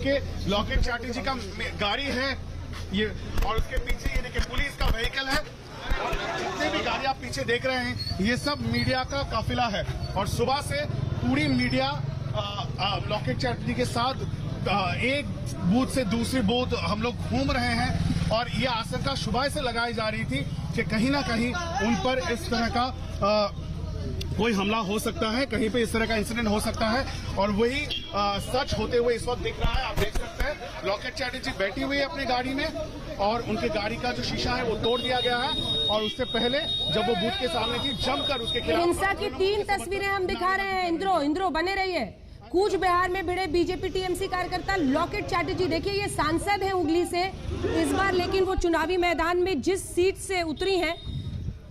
के लॉकेट चैटर्जी का गाड़ी है ये, और उसके पीछे ये देखिए पुलिस का व्हीकल है। जितने भी गाड़ी आप पीछे देख रहे हैं ये सब मीडिया का काफिला है, और सुबह से पूरी मीडिया लॉकेट चैटर्जी के साथ एक बूथ से दूसरी बूथ हम लोग घूम रहे हैं। और ये आशंका सुबह से लगाई जा रही थी कि कहीं ना कहीं उन पर इस तरह का कोई हमला हो सकता है, कहीं पे इस तरह का इंसिडेंट हो सकता है, और वही सच होते हुए इस वक्त दिख रहा है। आप देख सकते हैं लॉकेट चैटर्जी बैठी हुई है अपनी गाड़ी में, और उनके गाड़ी का जो शीशा है वो तोड़ दिया गया है। और उससे पहले जब वो बूथ के सामने थी जमकर उसके खिलाफ हिंसा की 3 तस्वीरें हम दिखा रहे हैं। इंद्रो बने रहिए। कूच बिहार में भिड़े बीजेपी टीएमसी कार्यकर्ता लॉकेट चैटर्जी, देखिए ये सांसद है हुगली से इस बार, लेकिन वो चुनावी मैदान में जिस सीट से उतरी हैं,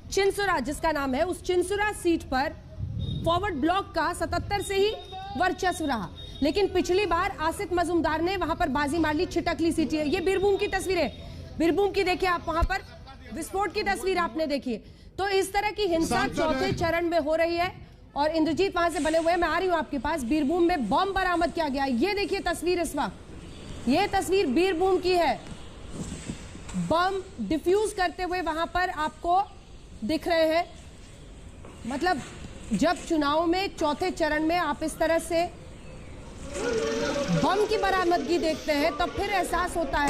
चिंसुरा जिसका नाम है, उस चिंसुरा सीट पर फॉरवर्ड ब्लॉक का 77 से ही वर्चस्व रहा। लेकिन पिछली बार आसित मजूमदार ने वहां पर बाजी मार ली, छिटकली सीट है। ये बीरभूम की तस्वीर है, बीरभूम की देखिए आप, वहां पर विस्फोट की तस्वीर आपने देखी। तो इस तरह की हिंसा चौथे चरण में हो रही है। और इंद्रजीत वहां से बने हुए हैं, मैं आ रही हूं आपके पास। बीरभूम में बम बरामद किया गया, ये देखिए तस्वीर इस वक्त, ये तस्वीर बीरभूम की है। बम डिफ्यूज करते हुए वहां पर आपको दिख रहे हैं। मतलब जब चुनाव में चौथे चरण में आप इस तरह से बम की बरामदगी देखते हैं तब फिर एहसास होता है।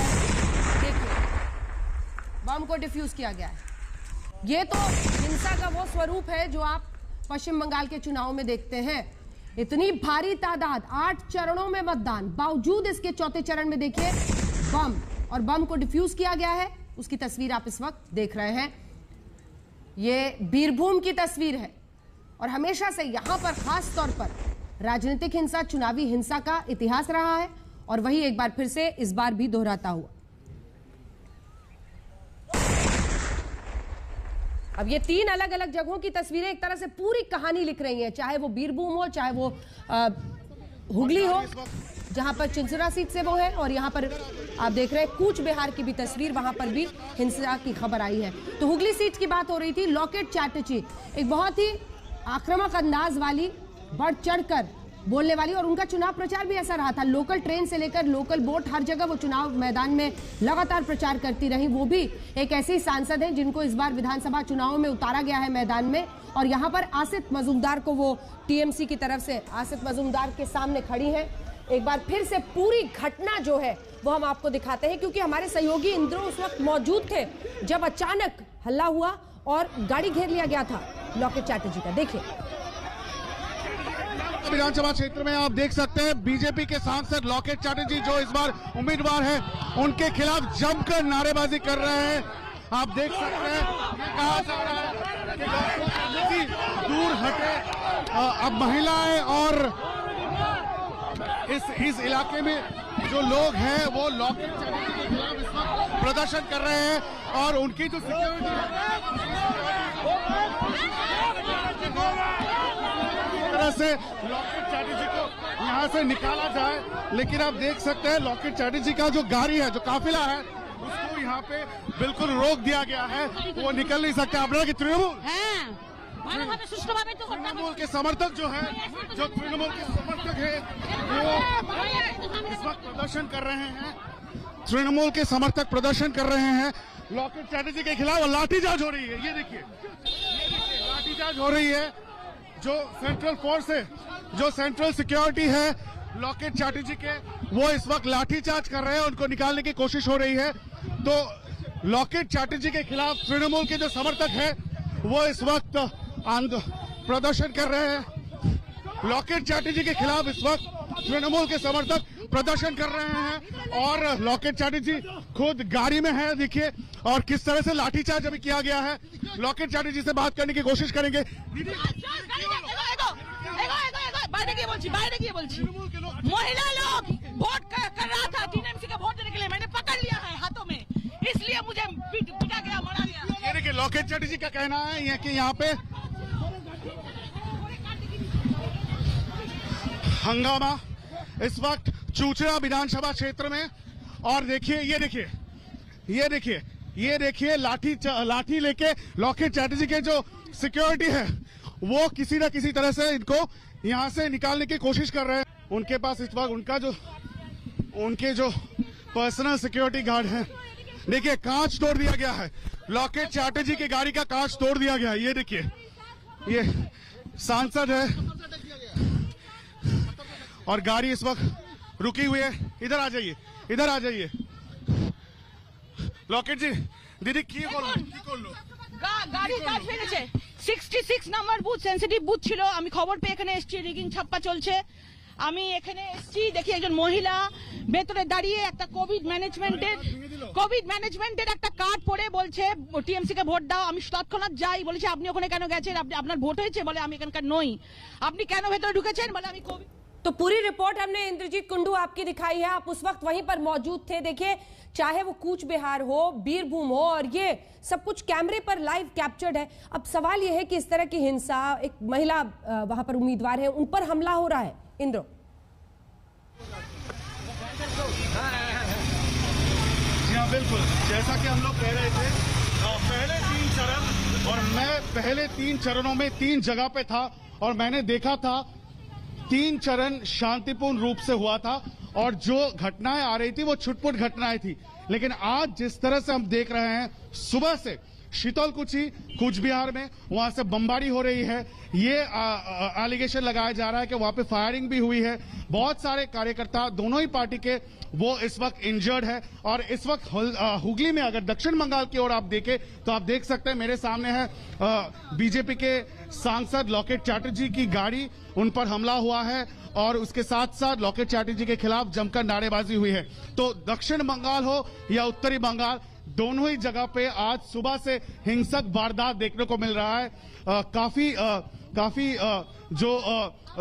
देखिए बम को डिफ्यूज किया गया है। ये तो हिंसा का वो स्वरूप है जो आप पश्चिम बंगाल के चुनाव में देखते हैं। इतनी भारी तादाद, 8 चरणों में मतदान, बावजूद इसके चौथे चरण में देखिए बम, और बम को डिफ्यूज किया गया है। उसकी तस्वीर आप इस वक्त देख रहे हैं। ये बीरभूम की तस्वीर है, और हमेशा से यहां पर खास तौर पर राजनीतिक हिंसा, चुनावी हिंसा का इतिहास रहा है, और वही एक बार फिर से इस बार भी दोहराता हुआ। अब ये 3 अलग अलग जगहों की तस्वीरें एक तरह से पूरी कहानी लिख रही हैं, चाहे वो बीरभूम हो, चाहे वो हुगली हो जहां पर चिंसुरा सीट से वो है, और यहां पर आप देख रहे हैं कूच बिहार की भी तस्वीर, वहां पर भी हिंसा की खबर आई है। तो हुगली सीट की बात हो रही थी। लॉकेट चैटर्जी एक बहुत ही आक्रामक अंदाज वाली, बढ़ चढ़कर बोलने वाली, और उनका चुनाव प्रचार भी ऐसा रहा था। लोकल ट्रेन से लेकर लोकल बोट, हर जगह वो चुनाव मैदान में लगातार प्रचार करती रही। वो भी एक ऐसी सांसद है जिनको इस बार विधानसभा चुनाव में उतारा गया है मैदान में, और यहाँ पर आसित मजूमदार को वो टीएमसी की तरफ से आसित मजूमदार के सामने खड़ी है। एक बार फिर से पूरी घटना जो है वो हम आपको दिखाते हैं, क्योंकि हमारे सहयोगी इंद्रो उस वक्त मौजूद थे जब अचानक हल्ला हुआ और गाड़ी घेर लिया गया था लॉकेट चैटर्जी का। देखिए विधानसभा क्षेत्र में आप देख सकते हैं बीजेपी के सांसद लॉकेट चैटर्जी जो इस बार उम्मीदवार है, उनके खिलाफ जमकर नारेबाजी कर रहे हैं। आप देख सकते हैं ये कहा जा रहा है कि दूर हटे। अब महिलाएं और इस इलाके में जो लोग हैं वो लॉकेट चैटर्जी के खिलाफ इस वक्त प्रदर्शन कर रहे हैं, और उनकी जो सिक्योरिटी तरह से लॉकेट चैटर्जी को यहाँ से निकाला जाए। लेकिन आप देख सकते हैं लॉकेट चैटर्जी का जो गाड़ी है, जो काफिला है, उसको यहाँ पे बिल्कुल रोक दिया गया है, वो निकल नहीं सकता। अपना कि तृणमूल के समर्थक जो है, जो तृणमूल के समर्थक है वो इस वक्त प्रदर्शन कर रहे हैं। तृणमूल के समर्थक प्रदर्शन कर रहे हैं लॉकेट चैटर्जी के खिलाफ, और लाठीचार्ज हो रही है। ये देखिए लाठीचार्ज हो रही है। जो सेंट्रल फोर्स है, जो सेंट्रल सिक्योरिटी है लॉकेट चैटर्जी के, वो इस वक्त लाठीचार्ज कर रहे हैं, उनको निकालने की कोशिश हो रही है। तो लॉकेट चैटर्जी के खिलाफ तृणमूल के जो समर्थक है वो इस वक्त प्रदर्शन कर रहे हैं। लॉकेट चैटर्जी के खिलाफ इस वक्त तृणमूल के समर्थक प्रदर्शन कर रहे हैं, और लॉकेट चैटर्जी खुद गाड़ी में है, देखिए, और किस तरह से लाठीचार्ज अभी किया गया है। लॉकेट चैटर्जी से बात करने की कोशिश करेंगे। महिला लोग वोट कर रहा था, टीएमसी का वोट देने के लिए, मैंने पकड़ लिया है हाथों में, इसलिए मुझे पीटा गया, मारा गया। ये देखिए लॉकेट चैटर्जी का कहना है कि यहाँ पे हंगामा इस वक्त चूचड़ा विधानसभा क्षेत्र में, और देखिए ये देखिए लाठी लेके लॉकेट चैटर्जी के जो सिक्योरिटी है वो किसी न किसी तरह से इनको यहाँ से निकालने की कोशिश कर रहे हैं। उनके पास इस वक्त उनका जो उनके जो पर्सनल सिक्योरिटी गार्ड हैं, देखिए कांच तोड़ दिया गया है। लॉकेट चैटर्जी की गाड़ी का कांच तोड़ दिया गया है। ये देखिए, ये सांसद है और गाड़ी इस वक्त रुकी हुई है। इधर आ जाइए, इधर आ जाइए। लॉकेट जी, दीदी की করলো গাড়ি কাজ ফেলেছে। 66 নাম্বার বুথ, সেনসিটিভ বুথ ছিল। আমি খবর পেয়ে এখানে এসেছি, রিগিং ছাপ্পা চলছে। আমি এখানে এসেছি, দেখি একজন মহিলা ভেতরে দাঁড়িয়ে একটা কোভিড ম্যানেজমেন্টের একটা কার্ড পরে বলছে টিএমসি কে ভোট দাও। আমি তৎক্ষণাৎ যাই, বলেছি আপনি ওখানে কেন গেছেন, আপনার ভোট হয়েছে? বলে আমি এখানকার নই। আপনি কেন ভেতরে ঢুকেছেন? বলে আমি কোভিড। तो पूरी रिपोर्ट हमने इंद्रजीत कुंडू आपकी दिखाई है। आप उस वक्त वहीं पर मौजूद थे। देखिए, चाहे वो कूच बिहार हो, बीरभूम हो, और ये सब कुछ कैमरे पर लाइव कैप्चर्ड है। अब सवाल ये है कि इस तरह की हिंसा, एक महिला वहां पर उम्मीदवार है, उन पर हमला हो रहा है। इंद्रो, जी हाँ, बिल्कुल जैसा कि हम लोग कह रहे थे, पहले 3 चरण, और मैं पहले 3 चरणों में 3 जगह पे था और मैंने देखा था 3 चरण शांतिपूर्ण रूप से हुआ था और जो घटनाएं आ रही थी वो छुटपुट घटनाएं थी। लेकिन आज जिस तरह से हम देख रहे हैं, सुबह से शीतलकुची कूच बिहार में वहां से बमबारी हो रही है। ये एलिगेशन लगाया जा रहा है कि वहां पे फायरिंग भी हुई है। बहुत सारे कार्यकर्ता दोनों ही पार्टी के वो इस वक्त इंजर्ड है। और इस वक्त हुगली में अगर दक्षिण बंगाल की ओर आप देखें तो आप देख सकते हैं, मेरे सामने है बीजेपी के सांसद लॉकेट चैटर्जी की गाड़ी, उन पर हमला हुआ है और उसके साथ साथ लॉकेट चैटर्जी के खिलाफ जमकर नारेबाजी हुई है। तो दक्षिण बंगाल हो या उत्तरी बंगाल, दोनों ही जगह पे आज सुबह से हिंसक वारदात देखने को मिल रहा है। काफी जो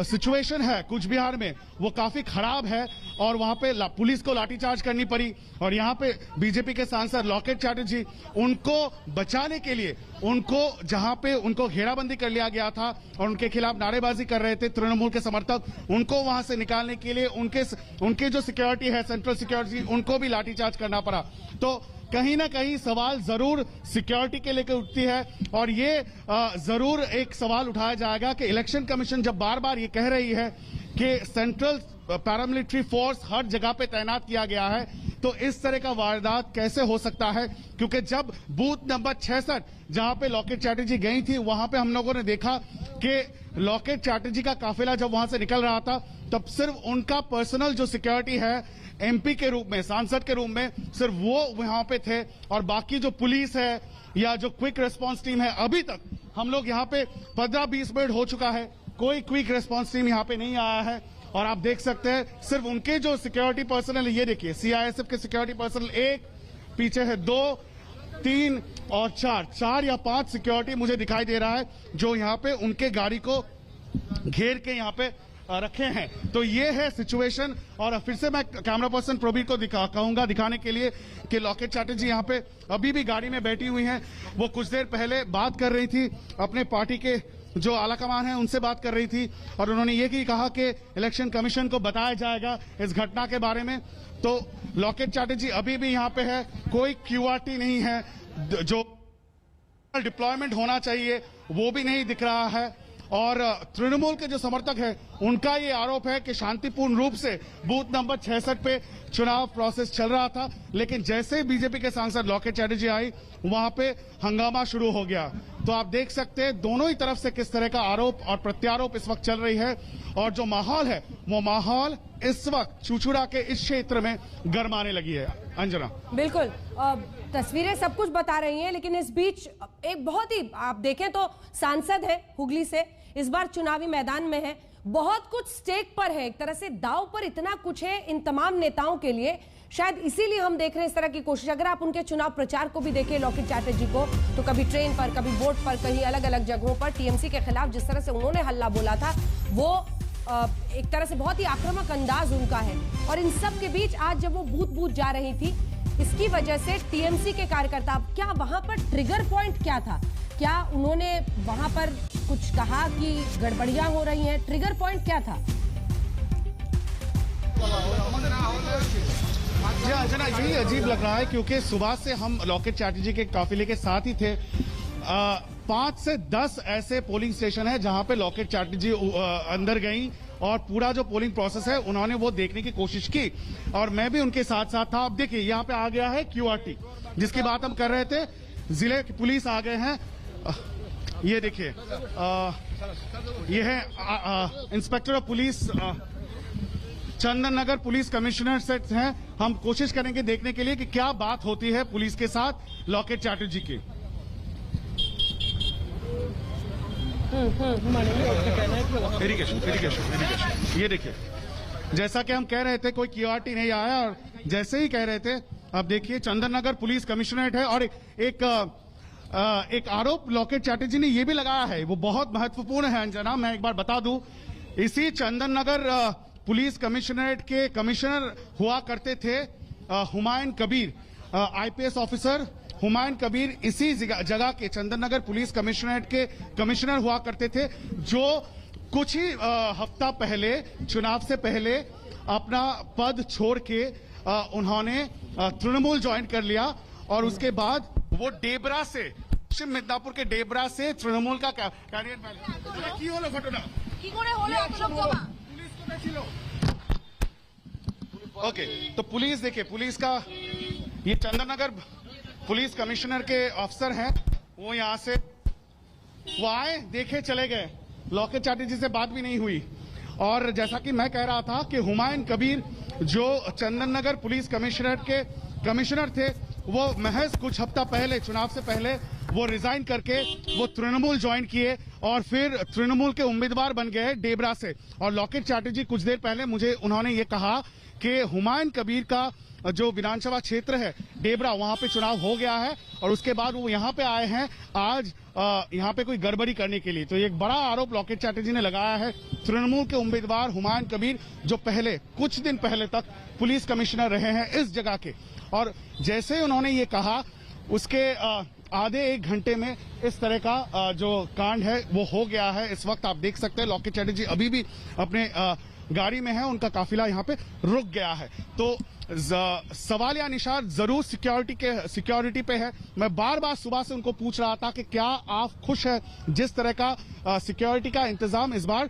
सिचुएशन है कूच बिहार में वो काफी खराब है और वहां पे पुलिस को लाठीचार्ज करनी पड़ी। और यहाँ पे बीजेपी के सांसद लॉकेट चैटर्जी, उनको बचाने के लिए उनको जहां पे उनको घेराबंदी कर लिया गया था और उनके खिलाफ नारेबाजी कर रहे थे तृणमूल के समर्थक, उनको वहां से निकालने के लिए उनके जो सिक्योरिटी है, सेंट्रल सिक्योरिटी, उनको भी लाठीचार्ज करना पड़ा। तो कहीं ना कहीं सवाल जरूर सिक्योरिटी के लेकर उठती है और ये जरूर एक सवाल उठाया जाएगा कि इलेक्शन कमीशन जब बार बार ये कह रही है कि सेंट्रल पैरामिलिट्री फोर्स हर जगह पे तैनात किया गया है, तो इस तरह का वारदात कैसे हो सकता है? क्योंकि जब बूथ नंबर 66 जहां पे लॉकेट चैटर्जी गई थी, वहां पे हम लोगों ने देखा कि लॉकेट चैटर्जी का काफिला जब वहां से निकल रहा था, तब सिर्फ उनका पर्सनल जो सिक्योरिटी है एमपी के रूप में, सांसद के रूप में, सिर्फ वो वहां पे थे और बाकी जो पुलिस है या जो क्विक रिस्पांस टीम है, अभी तक हम लोग यहाँ पे 15-20 मिनट हो चुका है, कोई क्विक रिस्पांस टीम यहाँ पे नहीं आया है। और आप देख सकते हैं सिर्फ उनके जो सिक्योरिटी पर्सनल, ये देखिए सीआईएसएफ के सिक्योरिटी पर्सनल, 1 पीछे है, 2, 3 और 4 या 5 सिक्योरिटी मुझे दिखाई दे रहा है जो यहाँ पे उनके गाड़ी को घेर के यहाँ पे रखे हैं। तो ये है सिचुएशन। और फिर से मैं कैमरा पर्सन प्रवीण को कहूंगा दिखाने के लिए कि लॉकेट चैटर्जी यहाँ पे अभी भी गाड़ी में बैठी हुई हैं। वो कुछ देर पहले बात कर रही थी, अपने पार्टी के जो आलाकमान है उनसे बात कर रही थी और उन्होंने ये भी कहा कि इलेक्शन कमीशन को बताया जाएगा इस घटना के बारे में। तो लॉकेट चैटर्जी अभी भी यहाँ पे है, कोई क्यूआरटी नहीं है, जो डिप्लॉयमेंट होना चाहिए वो भी नहीं दिख रहा है। और तृणमूल के जो समर्थक है उनका ये आरोप है कि शांतिपूर्ण रूप से बूथ नंबर 66 पे चुनाव प्रोसेस चल रहा था, लेकिन जैसे बीजेपी के सांसद लॉकेट चैटर्जी आई वहां पे हंगामा शुरू हो गया। तो आप देख सकते हैं दोनों ही तरफ से किस तरह का आरोप और प्रत्यारोप इस वक्त चल रही है और जो माहौल है वो माहौल इस वक्त चुचुड़ा के इस क्षेत्र में गर्माने लगी है। अंजना, बिल्कुल तस्वीरें सब कुछ बता रही हैं, लेकिन इस बीच एक बहुत ही, आप देखें तो सांसद है हुगली से, इस बार चुनावी मैदान में है, बहुत कुछ स्टेक पर है, एक तरह से दांव पर इतना कुछ है इन तमाम नेताओं के लिए। शायद इसीलिए हम देख रहे हैं इस तरह की कोशिश। अगर आप उनके चुनाव प्रचार को भी देखें लॉकेट चैटर्जी को, तो कभी ट्रेन पर, कभी बोट पर, कहीं अलग अलग जगहों पर टीएमसी के खिलाफ जिस तरह से उन्होंने हल्ला बोला था, वो एक तरह से बहुत ही आक्रामक अंदाज उनका है। और इन सब के बीच आज जब वो बूथ बूथ जा रही थी, इसकी वजह से टीएमसी के कार्यकर्ता, क्या वहां पर ट्रिगर पॉइंट क्या था? क्या उन्होंने वहां पर कुछ कहा कि गड़बड़ियां हो रही हैं? ट्रिगर पॉइंट क्या था? जी अंजना, यही अजीब लग रहा है क्योंकि सुबह से हम लॉकेट चैटर्जी के काफिले के साथ ही थे। 5 से 10 ऐसे पोलिंग स्टेशन है जहां पे लॉकेट चैटर्जी अंदर गई और पूरा जो पोलिंग प्रोसेस है उन्होंने वो देखने की कोशिश की और मैं भी उनके साथ साथ था। अब देखिए यहाँ पे आ गया है QRT जिसकी बात हम कर रहे थे, जिले की पुलिस आ गए हैं। ये देखिए ये है inspector of police Chandan Nagar police commissioner से हैं। हम कोशिश करेंगे देखने के लिए कि क्या बात होती है पुलिस के साथ लॉकेट चैटर्जी की। इरिगेशन ये देखिए, जैसा कि हम कह रहे थे कोई QRT नहीं आया और जैसे ही कह रहे थे अब देखिए चंदन नगर पुलिस कमिश्नरेट है और एक आरोप लॉकेट चैटर्जी ने ये भी लगाया है, वो बहुत महत्वपूर्ण है अंजना। मैं एक बार बता दूं, इसी चंदन नगर पुलिस कमिश्नरेट के कमिश्नर हुआ करते थे हुमायूं कबीर, IPS ऑफिसर हुमायूं कबीर इसी जगह के चंदन नगर पुलिस कमिश्नरेट के कमिश्नर हुआ करते थे, जो कुछ ही हफ्ता पहले चुनाव से पहले अपना पद छोड़ के उन्होंने तृणमूल ज्वाइन कर लिया और उसके बाद वो डेबरा से, पश्चिम मिदनापुर के डेबरा से तृणमूल का कैरियर की होलो घटना কি করে হলো এত লোক জমা? पुलिस को देखिलो। ओके, तो पुलिस देखिए, पुलिस का ये चंदन नगर पुलिस कमिश्नर के अफसर हैं, वो यहाँ से वो आए, देखे, चले गए। लॉकेट चैटर्जी से बात भी नहीं हुई। और जैसा कि मैं कह रहा था कि हुमायूं कबीर जो चंदन नगर पुलिस कमिश्नरेट के कमिश्नर थे, वो महज कुछ हफ्ता पहले चुनाव से पहले वो रिजाइन करके वो तृणमूल ज्वाइन किए और फिर तृणमूल के उम्मीदवार बन गए डेबरा से। और लॉकेट चैटर्जी कुछ देर पहले मुझे उन्होंने ये कहा कि हुमायूं कबीर का जो विधानसभा क्षेत्र है डेबरा, वहां पे चुनाव हो गया है और उसके बाद वो यहाँ पे आए हैं आज यहाँ पे कोई गड़बड़ी करने के लिए। तो एक बड़ा आरोप लॉकेट चैटर्जी ने लगाया है तृणमूल के उम्मीदवार हुमायूं कबीर, जो पहले कुछ दिन पहले तक पुलिस कमिश्नर रहे हैं इस जगह के। और जैसे ही उन्होंने ये कहा उसके आधे एक घंटे में इस तरह का जो कांड है वो हो गया है। इस वक्त आप देख सकते हैं लॉकेट चैटर्जी अभी भी अपने गाड़ी में है, उनका काफिला यहाँ पे रुक गया है। तो सवाल या निशान जरूर सिक्योरिटी पे है। मैं बार बार सुबह से उनको पूछ रहा था कि क्या आप खुश है जिस तरह का सिक्योरिटी का इंतजाम इस बार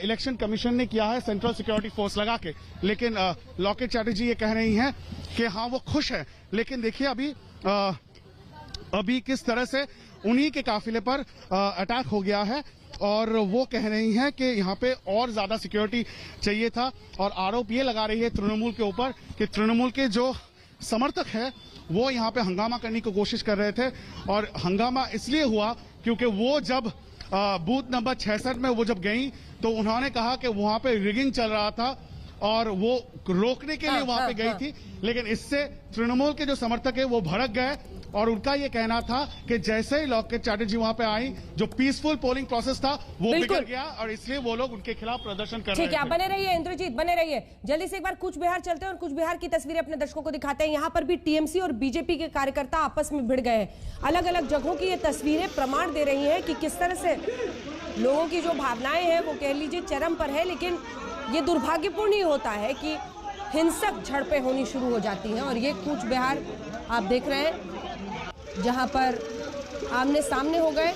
इलेक्शन कमीशन ने किया है सेंट्रल सिक्योरिटी फोर्स लगा के, लेकिन लॉकेट चैटर्जी ये कह रही हैं कि हाँ वो खुश है। लेकिन देखिए अभी किस तरह से उन्हीं के काफिले पर अटैक हो गया है और वो कह रही हैं कि यहाँ पे और ज्यादा सिक्योरिटी चाहिए था। और आरोप ये लगा रही है तृणमूल के ऊपर कि तृणमूल के जो समर्थक है वो यहाँ पे हंगामा करने की कोशिश कर रहे थे। और हंगामा इसलिए हुआ क्योंकि वो जब बूथ नंबर 66 में वो जब गई तो उन्होंने कहा कि वहां पे रिगिंग चल रहा था और वो रोकने के लिए वहां पे गई थी। लेकिन इससे तृणमूल के जो समर्थक है वो भड़क गए और उनका ये कहना था कि जैसे ही लॉकेट चैटर्जी वहां पे आई, जो पीसफुल पोलिंग प्रोसेस था वो बिगड़ गया और इसलिए वो लोग उनके खिलाफ प्रदर्शन कर रहे थे। ठीक है, आप बने रहिए इंद्रजीत, बने रहिए। जल्दी से एक बार कूच बिहार चलते हैं और कूच बिहार की तस्वीरें अपने दर्शकों को दिखाते हैं। यहाँ पर भी टीएमसी और बीजेपी के कार्यकर्ता आपस में भिड़ गए हैं। अलग अलग जगहों की ये तस्वीरें प्रमाण दे रही है कि किस तरह से लोगों की जो भावनाएं हैं वो कह लीजिए चरम पर है। लेकिन ये दुर्भाग्यपूर्ण ही होता है कि हिंसक झड़पें होनी शुरू हो जाती हैं। और ये कूच बिहार आप देख रहे हैं जहां पर आमने सामने हो गए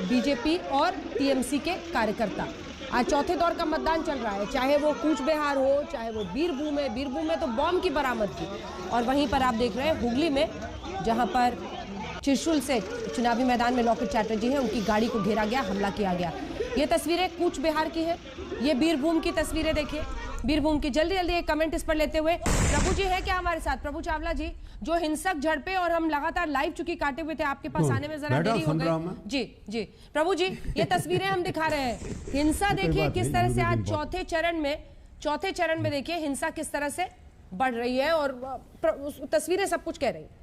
बीजेपी और टीएमसी के कार्यकर्ता। आज चौथे दौर का मतदान चल रहा है, चाहे वो कूच बिहार हो चाहे वो बीरभूम है। बीरभूम में तो बॉम्ब की बरामद की। और वहीं पर आप देख रहे हैं हुगली में जहां पर त्रिशूल से चुनावी मैदान में लॉकेट चैटर्जी हैं, उनकी गाड़ी को घेरा गया, हमला किया गया। ये तस्वीरें कूच बिहार की है, ये बीरभूम की तस्वीरें देखिए बीरभूम की। जल्दी जल्दी एक कमेंट इस पर लेते हुए प्रभु जी है क्या हमारे साथ? प्रभु चावला जी, जो हिंसक झड़पे और हम लगातार लाइव चुकी काटे हुए थे, आपके पास आने में जरा देरी हो गई। जी जी प्रभु जी, ये तस्वीरें हम दिखा रहे हैं। हिंसा देखिए किस तरह से आज चौथे चरण में देखिए हिंसा किस तरह से बढ़ रही है और तस्वीरें सब कुछ कह रही है।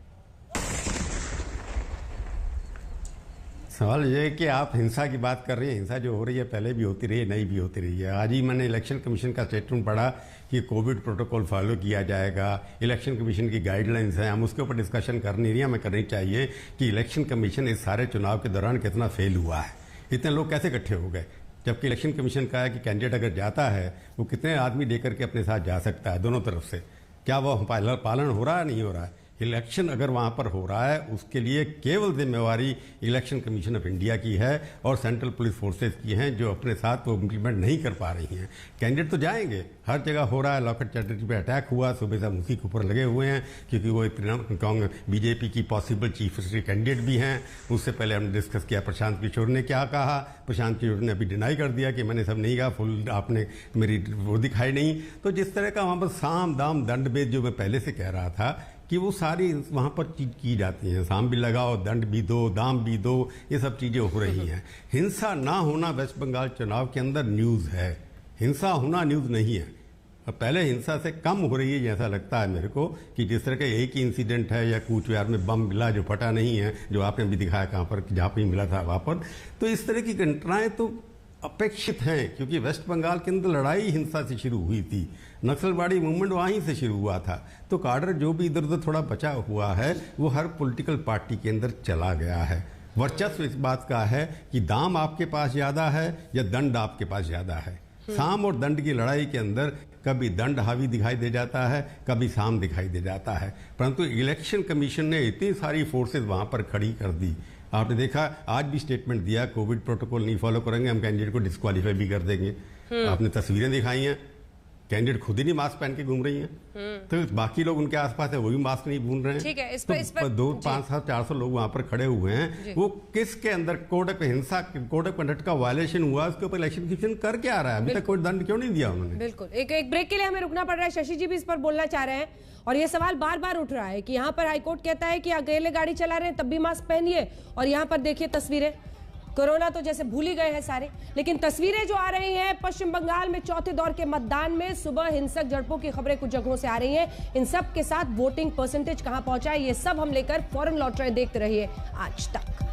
सवाल ये है कि आप हिंसा की बात कर रही हैं। हिंसा जो हो रही है पहले भी होती रही है, नहीं भी होती रही है। आज ही मैंने इलेक्शन कमीशन का स्टेटमेंट पढ़ा कि कोविड प्रोटोकॉल फॉलो किया जाएगा, इलेक्शन कमीशन की गाइडलाइंस हैं, हम उसके ऊपर डिस्कशन कर नहीं रही, हमें करनी चाहिए कि इलेक्शन कमीशन इस सारे चुनाव के दौरान कितना फेल हुआ है, इतने लोग कैसे इकट्ठे हो गए। जबकि इलेक्शन कमीशन का है कि कैंडिडेट अगर जाता है वो कितने आदमी लेकर के अपने साथ जा सकता है दोनों तरफ से, क्या वो पालन हो रहा है नहीं हो रहा है। इलेक्शन अगर वहां पर हो रहा है उसके लिए केवल जिम्मेवारी इलेक्शन कमीशन ऑफ इंडिया की है और सेंट्रल पुलिस फोर्सेस की हैं, जो अपने साथ वो इम्प्लीमेंट नहीं कर पा रही हैं। कैंडिडेट तो जाएंगे, हर जगह हो रहा है। लॉकेट चैटर्जी पे अटैक हुआ, सुबह से हम उसी के ऊपर लगे हुए हैं क्योंकि वो बीजेपी की पॉसिबल चीफ मिनिस्टर कैंडिडेट भी हैं। उससे पहले हमने डिस्कस किया प्रशांत किशोर ने क्या कहा। प्रशांत किशोर ने अभी डिनाई कर दिया कि मैंने सब नहीं कहा, फुल आपने मेरी वो दिखाई नहीं। तो जिस तरह का वहाँ पर साम दाम दंड भेद जो मैं पहले से कह रहा था कि वो सारी वहाँ पर चीज की जाती हैं, साम भी लगाओ, दंड भी दो, दाम भी दो, ये सब चीज़ें हो रही हैं। हिंसा ना होना वेस्ट बंगाल चुनाव के अंदर न्यूज़ है, हिंसा होना न्यूज़ नहीं है। अब पहले हिंसा से कम हो रही है जैसा लगता है मेरे को, कि जिस तरह का एक ही इंसिडेंट है या कूच बिहार में बम मिला जो फटा नहीं है, जो आपने भी दिखाया कहाँ पर, जहाँ पर मिला था वहाँ पर। तो इस तरह की घटनाएं तो अपेक्षित हैं क्योंकि वेस्ट बंगाल के अंदर लड़ाई हिंसा से शुरू हुई थी, नक्सलवाड़ी मूवमेंट वहीं से शुरू हुआ था। तो काडर जो भी इधर उधर थोड़ा बचा हुआ है वो हर पॉलिटिकल पार्टी के अंदर चला गया है। वर्चस्व इस बात का है कि दाम आपके पास ज्यादा है या दंड आपके पास ज्यादा है। साम और दंड की लड़ाई के अंदर कभी दंड हावी दिखाई दे जाता है, कभी साम दिखाई दे जाता है। परंतु इलेक्शन कमीशन ने इतनी सारी फोर्सेज वहां पर खड़ी कर दी। आपने देखा आज भी स्टेटमेंट दिया, कोविड प्रोटोकॉल नहीं फॉलो करेंगे हम कैंडिडेट को डिस्क्वालीफाई भी कर देंगे। आपने तस्वीरें दिखाई हैं, कैंडिडेट खुद ही नहीं मास्क पहन के घूम रही हैं, तो बाकी लोग उनके आसपास है वो भी मास्क नहीं घूम रहे हैं। ठीक है, इस पर 200-500-400 लोग वहां पर खड़े हुए हैं। वो किसके अंदर कोड ऑफ हिंसा, कोड ऑफ कंडक्ट का वायलेशन हुआ, उसके ऊपर इलेक्शन कमीशन कर क्या आ रहा है? अभी तक कोई दंड क्यों नहीं दिया उन्होंने? बिल्कुल। एक ब्रेक के लिए हमें रुकना पड़ रहा है। शशि जी भी इस पर बोलना चाह रहे हैं और ये सवाल बार बार उठ रहा है कि यहाँ पर हाईकोर्ट कहता है कि अकेले गाड़ी चला रहे हैं तब भी मास्क पहनिए, और यहाँ पर देखिए तस्वीरें, कोरोना तो जैसे भूल ही गए हैं सारे। लेकिन तस्वीरें जो आ रही हैं पश्चिम बंगाल में चौथे दौर के मतदान में सुबह हिंसक झड़पों की खबरें कुछ जगहों से आ रही हैं। इन सब के साथ वोटिंग परसेंटेज कहां पहुंचा है, ये सब हम लेकर फौरन लौट रहे। देखते रहिए आज तक।